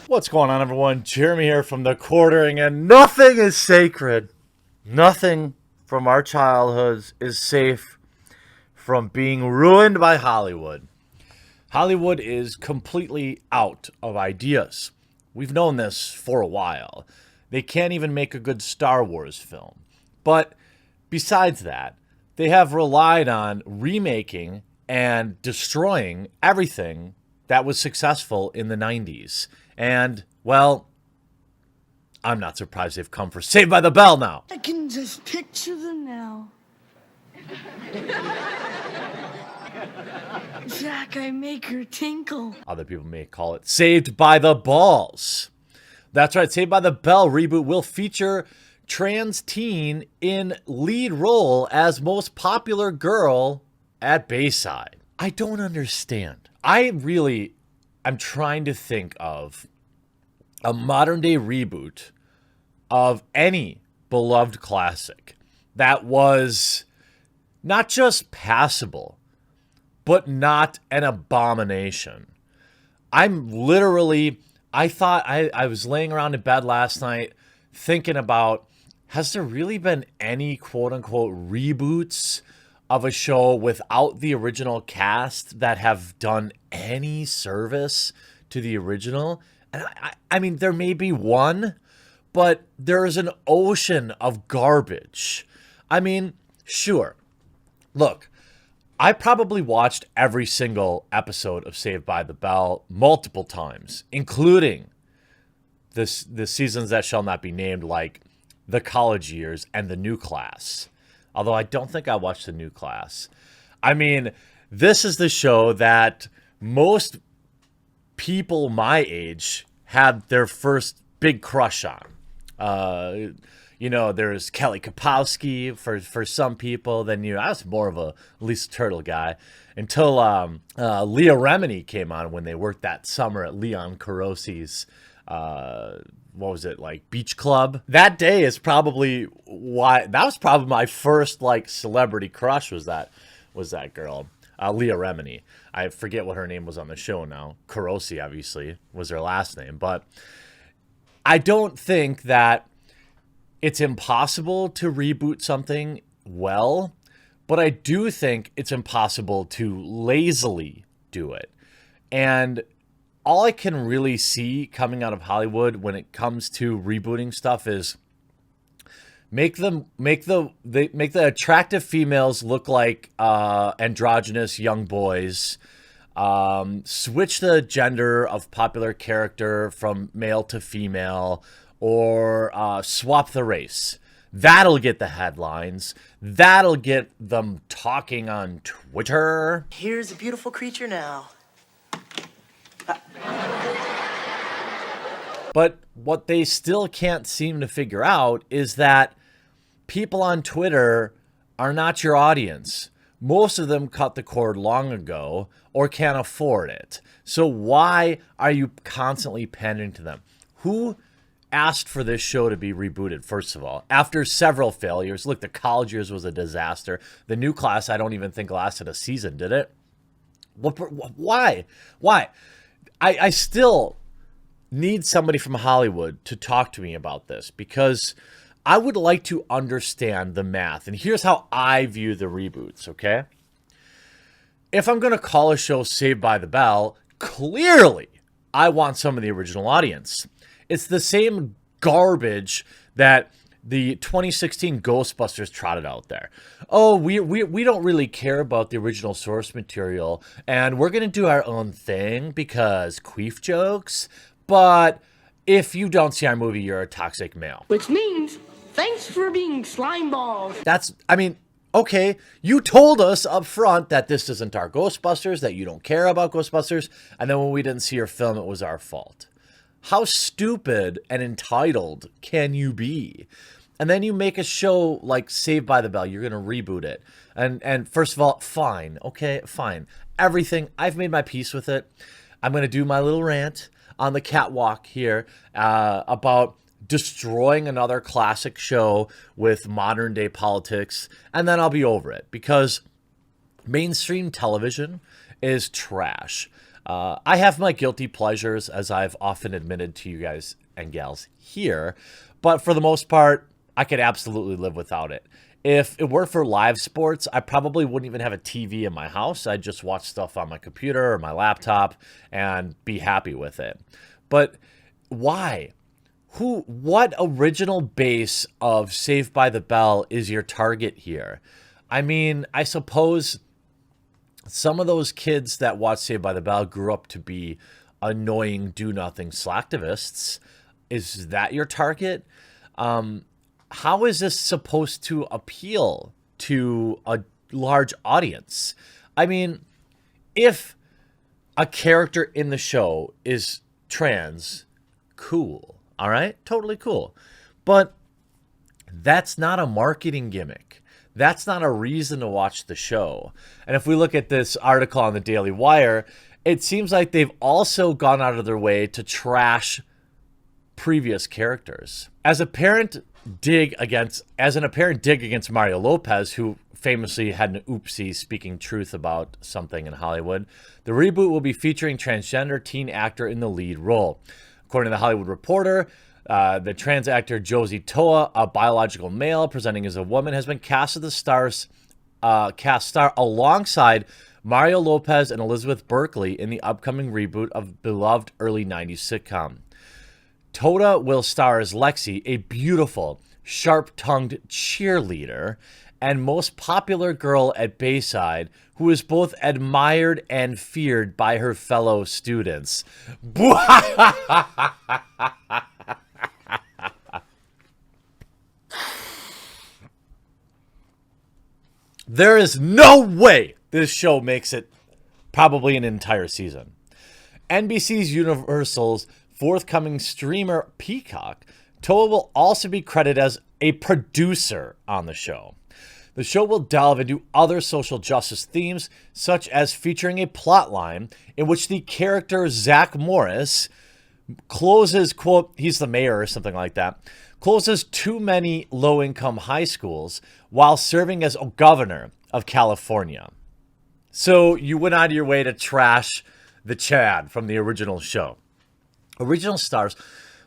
What's going on, everyone? Jeremy here from The Quartering, and nothing is sacred. Nothing from our childhoods is safe from being ruined by Hollywood. Hollywood is completely out of ideas. We've known this for a while. They can't even make a good Star Wars film. But besides that, they have relied on remaking and destroying everything that was successful in the 90s. And, well, I'm not surprised they've come for Saved by the Bell now. I can just picture them now. Zach, I make her tinkle. Other people may call it Saved by the Balls. That's right, Saved by the Bell reboot will feature trans teen in lead role as most popular girl at Bayside. I don't understand. I'm trying to think of a modern day reboot of any beloved classic that was not just passable, but not an abomination. I thought I was laying around in bed last night thinking about, has there really been any quote unquote reboots of a show without the original cast that have done any service to the original? And I mean, there may be one, but there's an ocean of garbage. I mean, sure. Look, I probably watched every single episode of Saved by the Bell multiple times, including the seasons that shall not be named, like The College Years and The New Class. Although I don't think I watched The New Class. I mean, this is the show that most people my age had their first big crush on. There's Kelly Kapowski for some people. Then I was more of a Lisa Turtle guy until Leah Remini came on when they worked that summer at Leon Carosi's Beach Club. That day is probably why that was probably my first celebrity crush was that girl, Leah Remini. I forget what her name was on the show now. Carosi obviously was her last name, but I don't think that it's impossible to reboot something well, but I do think it's impossible to lazily do it. And all I can really see coming out of Hollywood when it comes to rebooting stuff is make the attractive females look like androgynous young boys. Switch the gender of popular character from male to female, or swap the race. That'll get the headlines. That'll get them talking on Twitter. Here's a beautiful creature now. But what they still can't seem to figure out is that people on Twitter are not your audience. Most of them cut the cord long ago or can't afford it. So why are you constantly pandering to them? Who asked for this show to be rebooted, first of all, after several failures? Look, The College Years was a disaster. The New Class, I don't even think lasted a season, did it? Why? I still need somebody from Hollywood to talk to me about this, because I would like to understand the math. And here's how I view the reboots, okay? If I'm going to call a show Saved by the Bell, clearly I want some of the original audience. It's the same garbage that the 2016 Ghostbusters trotted out there. Oh, we don't really care about the original source material, and we're going to do our own thing because queef jokes. But if you don't see our movie, you're a toxic male. Which means, thanks for being slime balls. Okay, you told us up front that this isn't our Ghostbusters, that you don't care about Ghostbusters, and then when we didn't see your film, it was our fault. How stupid and entitled can you be? And then you make a show like Saved by the Bell. You're going to reboot it. And first of all, fine. Okay, fine. Everything, I've made my peace with it. I'm going to do my little rant on the catwalk here about destroying another classic show with modern day politics, and then I'll be over it, because mainstream television is trash. I have my guilty pleasures, as I've often admitted to you guys and gals here, but for the most part, I could absolutely live without it. If it were for live sports, I probably wouldn't even have a TV in my house. I'd just watch stuff on my computer or my laptop and be happy with it. But why? What original base of Saved by the Bell is your target here? I mean, I suppose some of those kids that watch Saved by the Bell grew up to be annoying do-nothing slacktivists. Is that your target? How is this supposed to appeal to a large audience? I mean, if a character in the show is trans, cool, all right? Totally cool. But that's not a marketing gimmick. That's not a reason to watch the show. And if we look at this article on the Daily Wire, it seems like they've also gone out of their way to trash previous characters. As an apparent dig against Mario Lopez, who famously had an oopsie speaking truth about something in Hollywood, the reboot will be featuring transgender teen actor in the lead role. According to the Hollywood Reporter, the trans actor Josie Toa, a biological male presenting as a woman, has been cast as the cast star alongside Mario Lopez and Elizabeth Berkley in the upcoming reboot of beloved early 90s sitcom. Toa will star as Lexi, a beautiful, sharp-tongued cheerleader and most popular girl at Bayside, who is both admired and feared by her fellow students. There is no way this show makes it probably an entire season. NBC's Universal's forthcoming streamer Peacock, Toa will also be credited as a producer on the show. The show will delve into other social justice themes, such as featuring a plotline in which the character Zach Morris closes, quote, he's the mayor or something like that, closes too many low-income high schools while serving as a governor of California. So you went out of your way to trash the Chad from the original show. Original stars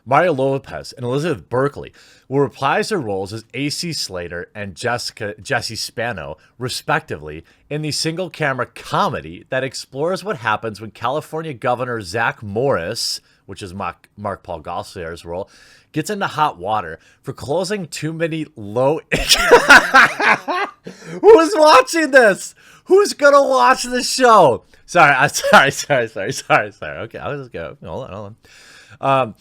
Mario Lopez and Elizabeth Berkley will reprise their roles as AC Slater and Jesse Spano, respectively, in the single-camera comedy that explores what happens when California Governor Zach Morris, which is Mark Paul Gosselaar's role, gets into hot water for closing too many low... Who's watching this? Who's gonna watch the show? Sorry. Okay, I'll just go. Hold on.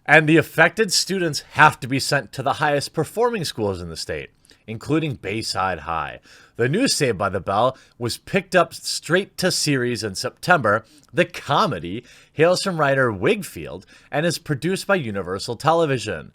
And the affected students have to be sent to the highest performing schools in the state, including Bayside High. The new Saved by the Bell was picked up straight to series in September. The comedy hails from writer Wigfield and is produced by Universal Television,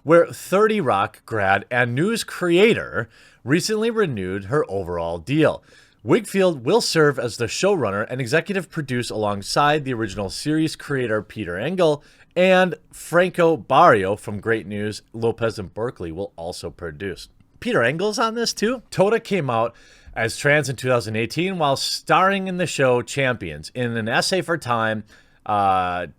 where 30 Rock grad and news creator recently renewed her overall deal. Wigfield will serve as the showrunner and executive produce alongside the original series creator Peter Engel, and Franco Barrio from Great News, Lopez and Berkley will also produce. Peter Engel's on this too? Toa came out as trans in 2018 while starring in the show Champions. In an essay for Time, Toa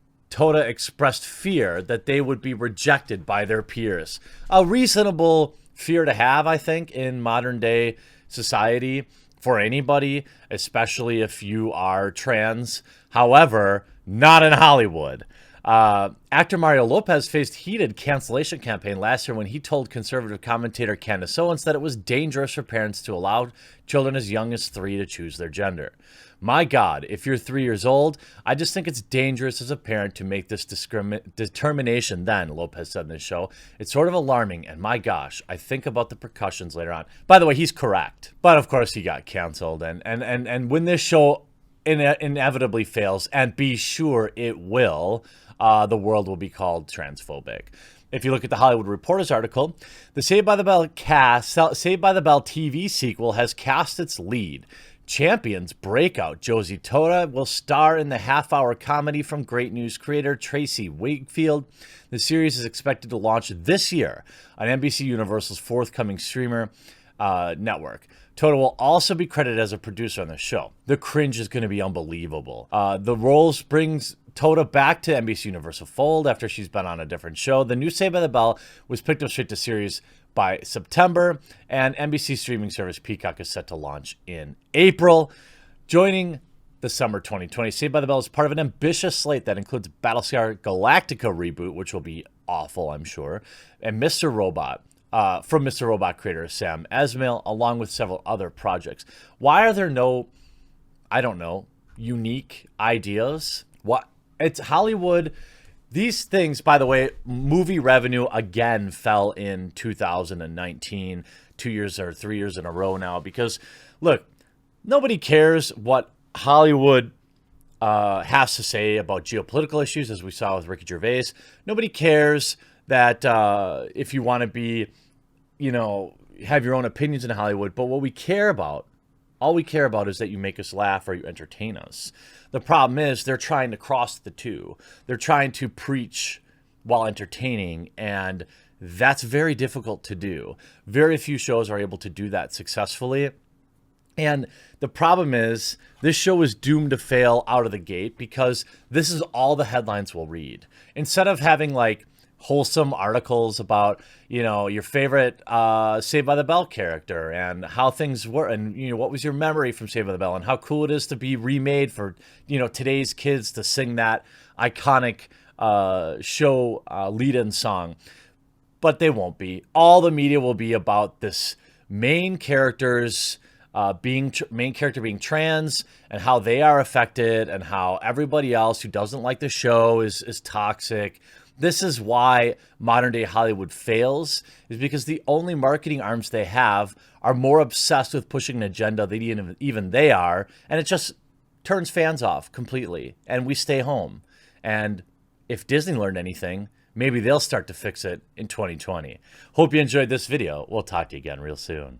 expressed fear that they would be rejected by their peers. A reasonable fear to have, I think, in modern day society for anybody, especially if you are trans. However, not in Hollywood. Actor Mario Lopez faced heated cancellation campaign last year when he told conservative commentator Candace Owens that it was dangerous for parents to allow children as young as 3 to choose their gender. My God, if you're 3 years old, I just think it's dangerous as a parent to make this determination then, Lopez said in the show. It's sort of alarming, and my gosh, I think about the repercussions later on. By the way, he's correct. But of course he got canceled, and when this show inevitably fails, and be sure it will, the world will be called transphobic. If you look at the Hollywood Reporter's article, the Saved by the Bell TV sequel has cast its lead. Champions breakout Josie Toa will star in the half-hour comedy from Great News creator Tracy Wigfield. The series is expected to launch this year on NBC Universal's forthcoming streamer network. Toa will also be credited as a producer on the show. The cringe is going to be unbelievable. The roles brings Toa back to NBC Universal fold after she's been on a different show. The new Saved by the Bell was picked up straight to series by September, and NBC streaming service Peacock is set to launch in April. Joining the summer 2020, Saved by the Bell is part of an ambitious slate that includes Battlestar Galactica reboot, which will be awful, I'm sure, and Mr. Robot, from Mr. Robot creator Sam Esmail, along with several other projects. Why are there no, I don't know, unique ideas? What? It's Hollywood. These things, by the way, movie revenue again fell in 2019, 2 years or 3 years in a row now, because look, nobody cares what Hollywood has to say about geopolitical issues, as we saw with Ricky Gervais. Nobody cares that if you want to be, you know, have your own opinions in Hollywood. But what we care about, all we care about is that you make us laugh or you entertain us. The problem is they're trying to cross the two. They're trying to preach while entertaining, and that's very difficult to do. Very few shows are able to do that successfully. And the problem is this show is doomed to fail out of the gate because this is all the headlines will read. Instead of having like wholesome articles about, you know, your favorite Saved by the Bell character and how things were, and, you know, what was your memory from Saved by the Bell and how cool it is to be remade for, you know, today's kids to sing that iconic show lead-in song. But they won't be. All the media will be about this main character's main character being trans and how they are affected and how everybody else who doesn't like the show is toxic. This is why modern day Hollywood fails, is because the only marketing arms they have are more obsessed with pushing an agenda than even they are. And it just turns fans off completely. And we stay home. And if Disney learned anything, maybe they'll start to fix it in 2020. Hope you enjoyed this video. We'll talk to you again real soon.